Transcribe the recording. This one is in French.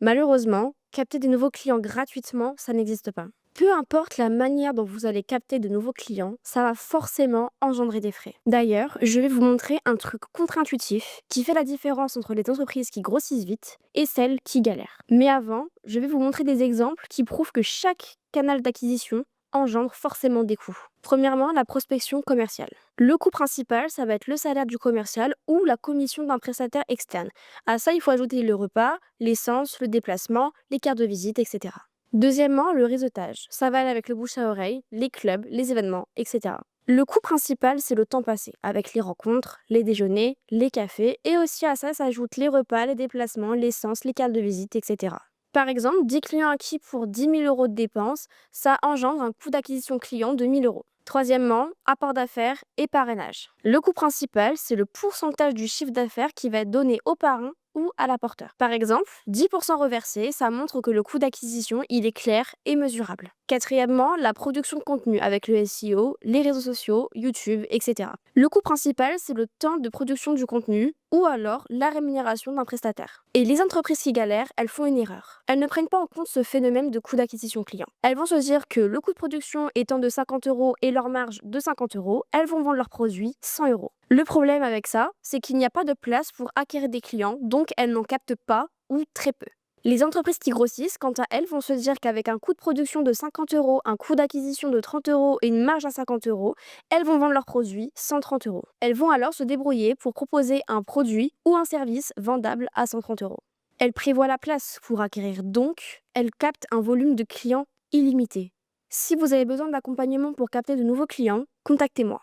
Malheureusement, capter des nouveaux clients gratuitement, ça n'existe pas. Peu importe la manière dont vous allez capter de nouveaux clients, ça va forcément engendrer des frais. D'ailleurs, je vais vous montrer un truc contre-intuitif qui fait la différence entre les entreprises qui grossissent vite et celles qui galèrent. Mais avant, je vais vous montrer des exemples qui prouvent que chaque canal d'acquisition engendre forcément des coûts. Premièrement, la prospection commerciale. Le coût principal, ça va être le salaire du commercial ou la commission d'un prestataire externe. À ça, il faut ajouter le repas, l'essence, le déplacement, les cartes de visite, etc. Deuxièmement, le réseautage. Ça va aller avec le bouche à oreille, les clubs, les événements, etc. Le coût principal, c'est le temps passé, avec les rencontres, les déjeuners, les cafés, et aussi à ça s'ajoutent les repas, les déplacements, l'essence, les cartes de visite, etc. Par exemple, 10 clients acquis pour 10 000 euros de dépenses, ça engendre un coût d'acquisition client de 1 000 euros. Troisièmement, apport d'affaires et parrainage. Le coût principal, c'est le pourcentage du chiffre d'affaires qui va être donné au parrain ou à l'apporteur. Par exemple, 10% reversé, ça montre que le coût d'acquisition, il est clair et mesurable. Quatrièmement, la production de contenu avec le SEO, les réseaux sociaux, YouTube, etc. Le coût principal, c'est le temps de production du contenu ou alors la rémunération d'un prestataire. Et les entreprises qui galèrent, elles font une erreur. Elles ne prennent pas en compte ce phénomène de coût d'acquisition client. Elles vont se dire que le coût de production étant de 50 euros et leur marge de 50 euros, elles vont vendre leurs produits 100 euros. Le problème avec ça, c'est qu'il n'y a pas de place pour acquérir des clients, donc elles n'en captent pas ou très peu. Les entreprises qui grossissent, quant à elles, vont se dire qu'avec un coût de production de 50 euros, un coût d'acquisition de 30 euros et une marge à 50 euros, elles vont vendre leurs produits 130 euros. Elles vont alors se débrouiller pour proposer un produit ou un service vendable à 130 euros. Elles prévoient la place pour acquérir, donc elles captent un volume de clients illimité. Si vous avez besoin d'accompagnement pour capter de nouveaux clients, contactez-moi.